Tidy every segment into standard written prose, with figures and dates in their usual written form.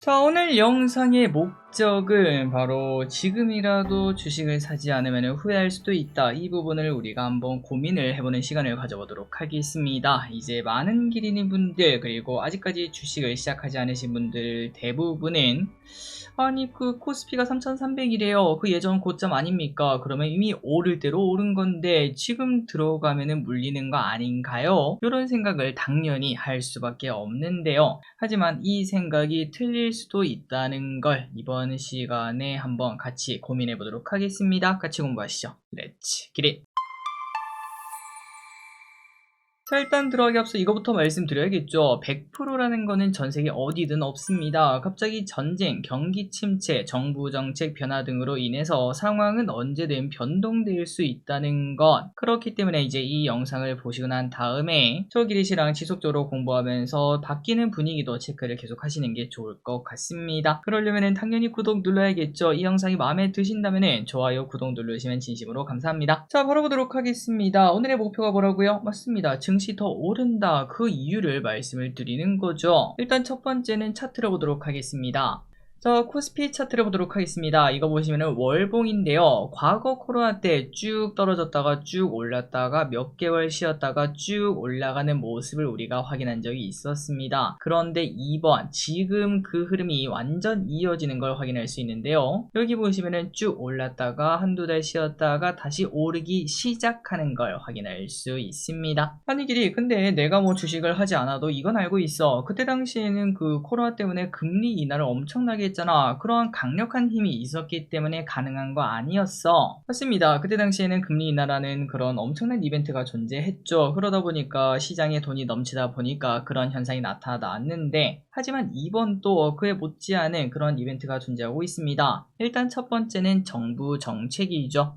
자, 오늘 영상의 목적은 바로 지금이라도 주식을 사지 않으면 후회할 수도 있다. 이 부분을 우리가 한번 고민을 해보는 시간을 가져보도록 하겠습니다. 이제 많은 기린이 분들 그리고 아직까지 주식을 시작하지 않으신 분들 대부분은 아니 그 코스피가 3300이래요. 그 예전 고점 아닙니까? 그러면 이미 오를 대로 오른 건데 지금 들어가면은 물리는 거 아닌가요? 이런 생각을 당연히 할 수밖에 없는데요. 하지만 이 생각이 틀릴 수도 있다는 걸 이번 시간에 한번 같이 고민해 보도록 하겠습니다. 같이 공부하시죠. 렛츠 기릿! 자, 일단 들어가기 앞서 이거부터 말씀드려야겠죠. 100%라는 거는 전 세계 어디든 없습니다. 갑자기 전쟁, 경기 침체, 정부 정책 변화 등으로 인해서 상황은 언제든 변동될 수 있다는 것. 그렇기 때문에 이제 이 영상을 보시고 난 다음에 저 기릿이랑 지속적으로 공부하면서 바뀌는 분위기도 체크를 계속 하시는 게 좋을 것 같습니다. 그러려면 당연히 구독 눌러야겠죠. 이 영상이 마음에 드신다면 좋아요, 구독 누르시면 진심으로 감사합니다. 자, 바로 보도록 하겠습니다. 오늘의 목표가 뭐라고요? 맞습니다. 증시 더 오른다. 그 이유를 말씀을 드리는 거죠. 일단 첫 번째는 차트를 보도록 하겠습니다. 자, 코스피 차트를 보도록 하겠습니다. 이거 보시면은 월봉인데요. 과거 코로나 때 쭉 떨어졌다가 쭉 올랐다가 몇 개월 쉬었다가 쭉 올라가는 모습을 우리가 확인한 적이 있었습니다. 그런데 이번 지금 그 흐름이 완전 이어지는 걸 확인할 수 있는데요. 여기 보시면은 쭉 올랐다가 한두 달 쉬었다가 다시 오르기 시작하는 걸 확인할 수 있습니다. 아니 길이 근데 내가 뭐 주식을 하지 않아도 이건 알고 있어. 그때 당시에는 그 코로나 때문에 금리 인하를 엄청나게 했잖아. 그러한 강력한 힘이 있었기 때문에 가능한 거 아니었어. 맞습니다. 그때 당시에는 금리 인하라는 그런 엄청난 이벤트가 존재했죠. 그러다 보니까 시장에 돈이 넘치다 보니까 그런 현상이 나타났는데 하지만 이번 또 그에 못지않은 그런 이벤트가 존재하고 있습니다. 일단 첫 번째는 정부 정책이죠.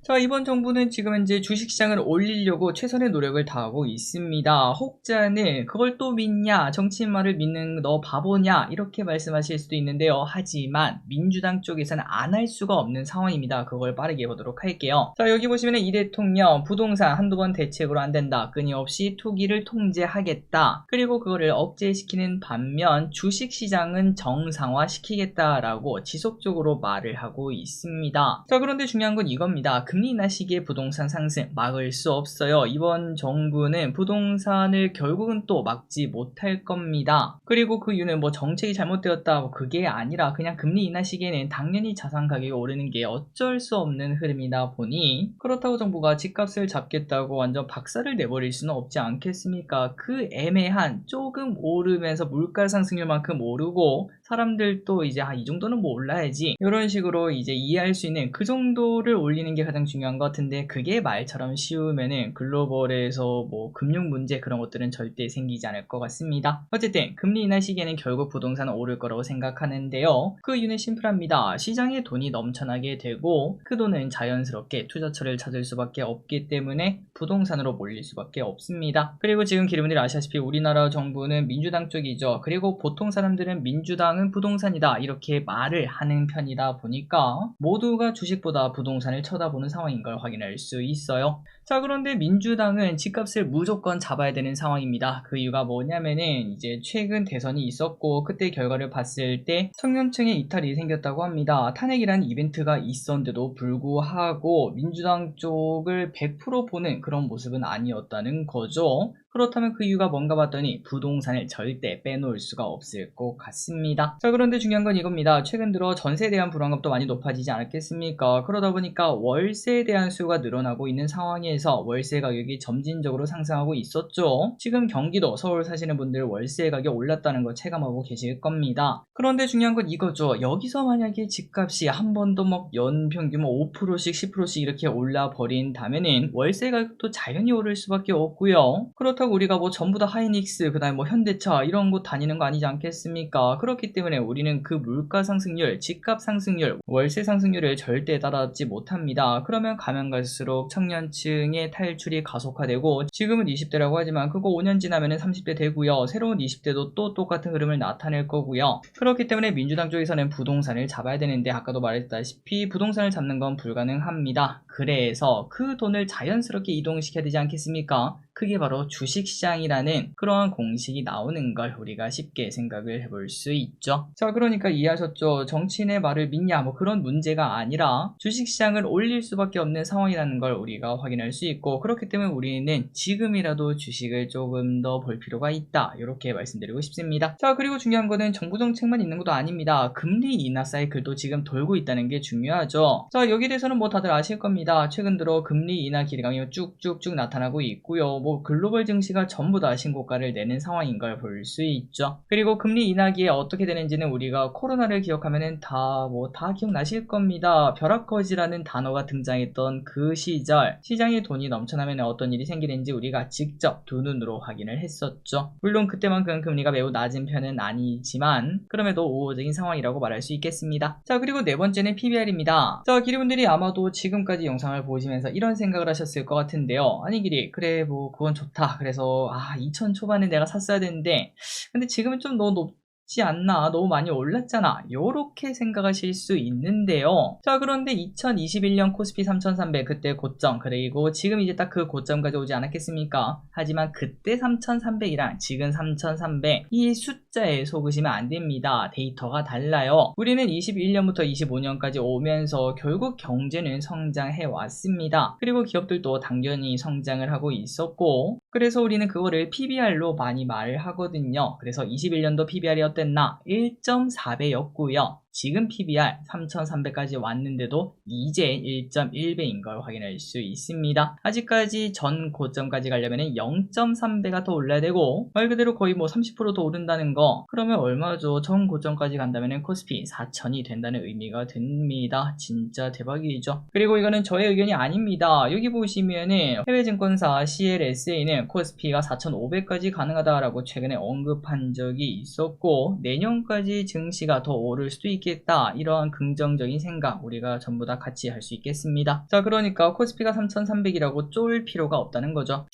자, 이번 정부는 지금 현재 주식시장을 올리려고 최선의 노력을 다하고 있습니다. 혹자는 그걸 또 믿냐? 정치인 말을 믿는 너 바보냐? 이렇게 말씀하실 수도 있는데요. 하지만 민주당 쪽에서는 안 할 수가 없는 상황입니다. 그걸 빠르게 보도록 할게요. 자, 여기 보시면 이 대통령 부동산 한두 번 대책으로 안 된다. 끊임없이 투기를 통제하겠다. 그리고 그거를 억제시키는 반면 주식시장은 정상화시키겠다라고 지속적으로 말을 하고 있습니다. 자, 그런데 중요한 건 이겁니다. 금리 인하 시기에 부동산 상승 막을 수 없어요. 이번 정부는 부동산을 결국은 또 막지 못할 겁니다. 그리고 그 이유는 뭐 정책이 잘못되었다 뭐 그게 아니라 그냥 금리 인하 시기에는 당연히 자산 가격이 오르는 게 어쩔 수 없는 흐름이다 보니 그렇다고 정부가 집값을 잡겠다고 완전 박살을 내버릴 수는 없지 않겠습니까? 그 애매한 조금 오르면서 물가 상승률만큼 오르고 사람들도 이제 이 정도는 뭐 올라야지 이런 식으로 이제 이해할 수 있는 그 정도를 올리는 게 가장 중요한 것 같은데 그게 말처럼 쉬우면은 글로벌에서 뭐 금융 문제 그런 것들은 절대 생기지 않을 것 같습니다. 어쨌든 금리 인하 시기에는 결국 부동산은 오를 거라고 생각하는데요. 그 이유는 심플합니다. 시장에 돈이 넘쳐나게 되고 그 돈은 자연스럽게 투자처를 찾을 수밖에 없기 때문에 부동산으로 몰릴 수밖에 없습니다. 그리고 지금 기름들이 아시다시피 우리나라 정부는 민주당 쪽이죠. 그리고 보통 사람들은 민주당은 부동산이다 이렇게 말을 하는 편이다 보니까 모두가 주식보다 부동산을 쳐다보는 상황인 걸 확인할 수 있어요. 자, 그런데 민주당은 집값을 무조건 잡아야 되는 상황입니다. 그 이유가 뭐냐면은 이제 최근 대선이 있었고 그때 결과를 봤을 때 청년층의 이탈이 생겼다고 합니다. 탄핵이라는 이벤트가 있었는데도 불구하고 민주당 쪽을 100% 보는 그런 모습은 아니었다는 거죠. 그렇다면 그 이유가 뭔가 봤더니 부동산을 절대 빼놓을 수가 없을 것 같습니다. 자, 그런데 중요한 건 이겁니다. 최근 들어 전세에 대한 불안감도 많이 높아지지 않았겠습니까? 그러다 보니까 월세에 대한 수요가 늘어나고 있는 상황에서 월세 가격이 점진적으로 상승하고 있었죠. 지금 경기도 서울 사시는 분들 월세 가격 올랐다는 거 체감하고 계실 겁니다. 그런데 중요한 건 이거죠. 여기서 만약에 집값이 한 번도 뭐 연평균 5%씩 10%씩 이렇게 올라 버린다면은 월세 가격도 자연히 오를 수밖에 없고요. 그렇다고 우리가 뭐 전부 다 하이닉스 그다음에 뭐 현대차 이런 곳 다니는 거 아니지 않겠습니까? 그렇기 때문에 우리는 그 물가 상승률, 집값 상승률, 월세 상승률을 절대 따라잡지 못합니다. 그러면 가면 갈수록 청년층의 탈출이 가속화되고 지금은 20대라고 하지만 그거 5년 지나면 30대 되고요. 새로운 20대도 또 똑같은 흐름을 나타낼 거고요. 그렇기 때문에 민주당 쪽에서는 부동산을 잡아야 되는데 아까도 말했다시피 부동산을 잡는 건 불가능합니다. 그래서 그 돈을 자연스럽게 이동시켜야 되지 않겠습니까? 그게 바로 주식시장이라는 그러한 공식이 나오는 걸 우리가 쉽게 생각을 해볼 수 있죠. 자, 그러니까 이해하셨죠? 정치인의 말을 믿냐 뭐 그런 문제가 아니라 주식시장을 올릴 수밖에 없는 상황이라는 걸 우리가 확인할 수 있고, 그렇기 때문에 우리는 지금이라도 주식을 조금 더 볼 필요가 있다, 이렇게 말씀드리고 싶습니다. 자, 그리고 중요한 거는 정부 정책만 있는 것도 아닙니다. 금리 인하 사이클도 지금 돌고 있다는 게 중요하죠. 자, 여기에 대해서는 뭐 다들 아실 겁니다. 최근 들어 금리 인하 기대감이 쭉쭉쭉 나타나고 있고요. 뭐 글로벌 증시가 전부 다 신고가를 내는 상황인 걸 볼 수 있죠. 그리고 금리 인하기에 어떻게 되는지는 우리가 코로나를 기억하면은 다 기억나실 겁니다. 벼락거지라는 단어가 등장했던 그 시절, 시장에 돈이 넘쳐나면 어떤 일이 생기는지 우리가 직접 두 눈으로 확인을 했었죠. 물론 그때만큼 금리가 매우 낮은 편은 아니지만 그럼에도 우호적인 상황이라고 말할 수 있겠습니다. 자, 그리고 네 번째는 PBR입니다. 자, 기리분들이 아마도 지금까지 영상을 보시면서 이런 생각을 하셨을 것 같은데요. 아니 기리, 그래 뭐 그건 좋다. 그래서 2000 초반에 내가 샀어야 되는데 근데 지금은 좀 너무 높지 않나, 너무 많이 올랐잖아, 요렇게 생각하실 수 있는데요. 자, 그런데 2021년 코스피 3300 그때 고점, 그리고 지금 이제 딱 그 고점까지 오지 않았겠습니까? 하지만 그때 3300이랑 지금 3300, 이 숫자에 속으시면 안 됩니다. 데이터가 달라요. 우리는 21년부터 25년까지 오면서 결국 경제는 성장해 왔습니다. 그리고 기업들도 당연히 성장을 하고 있었고, 그래서 우리는 그거를 PBR로 많이 말을 하거든요. 그래서 21년도 PBR이 어땠나? 1.4배였고요. 지금 PBR 3300까지 왔는데도 이제 1.1배인 걸 확인할 수 있습니다. 아직까지 전 고점까지 가려면 0.3배가 더 올라야 되고, 말 그대로 거의 뭐 30% 더 오른다는 거, 그러면 얼마죠? 전 고점까지 간다면 코스피 4000이 된다는 의미가 됩니다. 진짜 대박이죠. 그리고 이거는 저의 의견이 아닙니다. 여기 보시면은 해외증권사 CLSA는 코스피가 4500까지 가능하다라고 최근에 언급한 적이 있었고, 내년까지 증시가 더 오를 수도 있겠다, 이러한 긍정적인 생각 우리가 전부 다 같이 할 수 있겠습니다. 자, 그러니까 코스피가 3300이라고 쫄 필요가 없다는 거죠.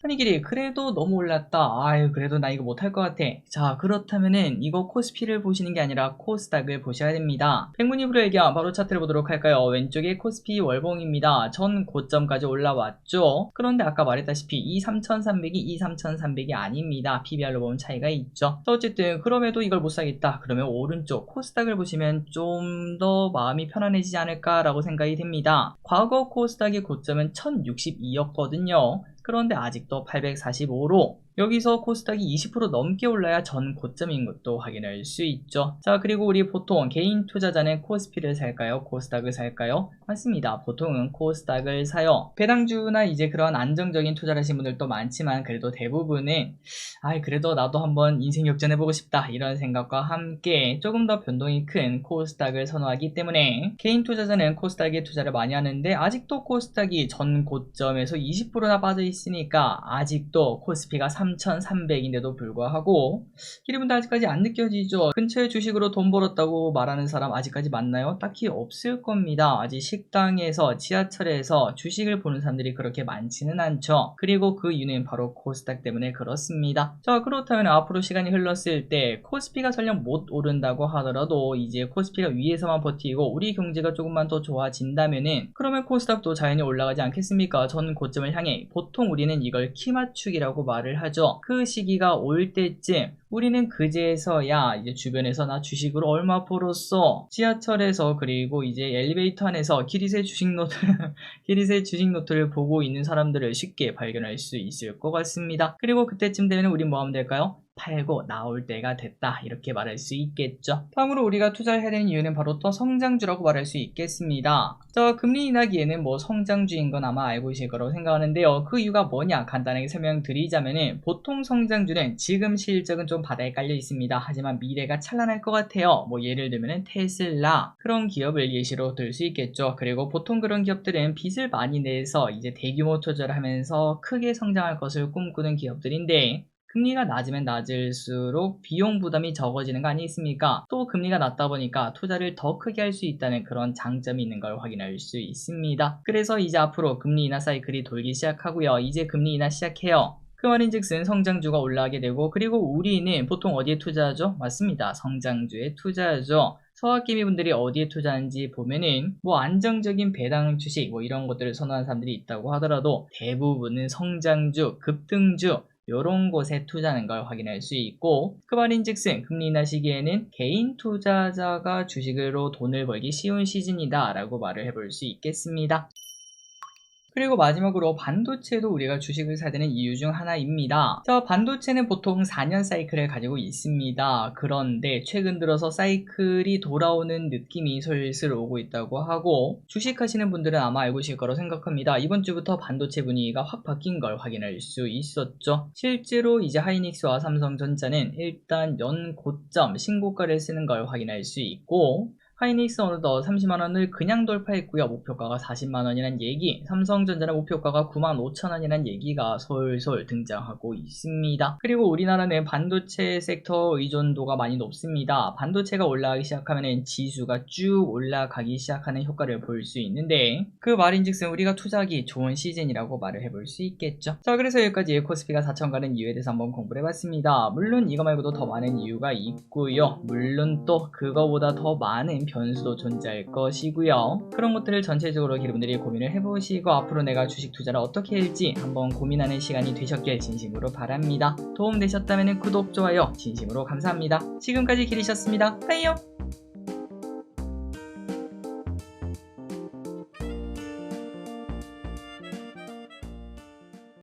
아니 길이, 그래도 너무 올랐다, 아유 그래도 나 이거 못할 것 같아. 자, 그렇다면은 이거 코스피를 보시는 게 아니라 코스닥을 보셔야 됩니다. 백문이 불여일견, 바로 차트를 보도록 할까요? 왼쪽에 코스피 월봉입니다. 전 고점까지 올라왔죠. 그런데 아까 말했다시피 이 3300이 아닙니다. PBR로 보면 차이가 있죠. 어쨌든 그럼에도 이걸 못 사겠다 그러면 오른쪽 코스닥을 보시면 좀 더 마음이 편안해지지 않을까 라고 생각이 됩니다. 과거 코스닥의 고점은 1062였거든요 그런데 아직도 845로 여기서 코스닥이 20% 넘게 올라야 전 고점인 것도 확인할 수 있죠. 자, 그리고 우리 보통 개인 투자자는 코스피를 살까요? 코스닥을 살까요? 맞습니다. 보통은 코스닥을 사요. 배당주나 이제 그런 안정적인 투자를 하신 분들도 많지만 그래도 대부분은 그래도 나도 한번 인생 역전해보고 싶다, 이런 생각과 함께 조금 더 변동이 큰 코스닥을 선호하기 때문에 개인 투자자는 코스닥에 투자를 많이 하는데, 아직도 코스닥이 전 고점에서 20%나 빠져 있으니까 아직도 코스피가 3300인데도 불구하고 기리분들 아직까지 안 느껴지죠? 근처에 주식으로 돈 벌었다고 말하는 사람 아직까지 많나요? 딱히 없을 겁니다. 아직 식당에서 지하철에서 주식을 보는 사람들이 그렇게 많지는 않죠. 그리고 그 이유는 바로 코스닥 때문에 그렇습니다. 자, 그렇다면 앞으로 시간이 흘렀을 때 코스피가 설령 못 오른다고 하더라도 이제 코스피가 위에서만 버티고 우리 경제가 조금만 더 좋아진다면은 그러면 코스닥도 자연히 올라가지 않겠습니까? 전 고점을 향해. 보통 우리는 이걸 키맞추기라고 말을 하죠. 그 시기가 올 때쯤 우리는 그제서야 이제 주변에서 나 주식으로 얼마 벌었어, 지하철에서 그리고 이제 엘리베이터 안에서 기리세 주식 노트를 보고 있는 사람들을 쉽게 발견할 수 있을 것 같습니다. 그리고 그때쯤 되면 우린 뭐 하면 될까요? 팔고 나올 때가 됐다, 이렇게 말할 수 있겠죠. 다음으로 우리가 투자를 해야 되는 이유는 바로 또 성장주라고 말할 수 있겠습니다. 자, 금리 인하기에는 뭐 성장주인 건 아마 알고 계실 거라고 생각하는데요. 그 이유가 뭐냐 간단하게 설명드리자면은, 보통 성장주는 지금 실적은 좀 바닥에 깔려 있습니다. 하지만 미래가 찬란할 것 같아요. 뭐 예를 들면은 테슬라, 그런 기업을 예시로 들 수 있겠죠. 그리고 보통 그런 기업들은 빚을 많이 내서 이제 대규모 투자를 하면서 크게 성장할 것을 꿈꾸는 기업들인데, 금리가 낮으면 낮을수록 비용 부담이 적어지는 거 아니겠습니까? 또 금리가 낮다 보니까 투자를 더 크게 할 수 있다는 그런 장점이 있는 걸 확인할 수 있습니다. 그래서 이제 앞으로 금리 인하 사이클이 돌기 시작하고요. 이제 금리 인하 시작해요. 그 말인즉슨 성장주가 올라가게 되고, 그리고 우리는 보통 어디에 투자하죠? 맞습니다. 성장주에 투자하죠. 서학개미 분들이 어디에 투자하는지 보면은 뭐 안정적인 배당 주식 뭐 이런 것들을 선호하는 사람들이 있다고 하더라도 대부분은 성장주, 급등주 요런 곳에 투자하는 걸 확인할 수 있고, 그 말인즉슨 금리 인하 시기에는 개인 투자자가 주식으로 돈을 벌기 쉬운 시즌이다 라고 말을 해볼 수 있겠습니다. 그리고 마지막으로 반도체도 우리가 주식을 사야 되는 이유 중 하나입니다. 자, 반도체는 보통 4년 사이클을 가지고 있습니다. 그런데 최근 들어서 사이클이 돌아오는 느낌이 슬슬 오고 있다고 하고, 주식하시는 분들은 아마 알고 계실 거라고 생각합니다. 이번 주부터 반도체 분위기가 확 바뀐 걸 확인할 수 있었죠. 실제로 이제 하이닉스와 삼성전자는 일단 연 고점 신고가를 쓰는 걸 확인할 수 있고, 하이닉스 어느덧 30만원을 그냥 돌파했고요. 목표가가 40만원이란 얘기, 삼성전자는 목표가가 95,000원이란 얘기가 솔솔 등장하고 있습니다. 그리고 우리나라는 반도체 섹터 의존도가 많이 높습니다. 반도체가 올라가기 시작하면 지수가 쭉 올라가기 시작하는 효과를 볼 수 있는데, 그 말인즉슨 우리가 투자하기 좋은 시즌이라고 말을 해볼 수 있겠죠. 자, 그래서 여기까지 코스피가 4천 가는 이유에 대해서 한번 공부를 해봤습니다. 물론 이거 말고도 더 많은 이유가 있고요. 물론 또 그거보다 더 많은 변수도 존재할 것이고요. 그런 것들을 전체적으로 여러분들이 고민을 해보시고 앞으로 내가 주식 투자를 어떻게 할지 한번 고민하는 시간이 되셨길 진심으로 바랍니다. 도움되셨다면 구독, 좋아요 진심으로 감사합니다. 지금까지 길이셨습니다. 빠이요.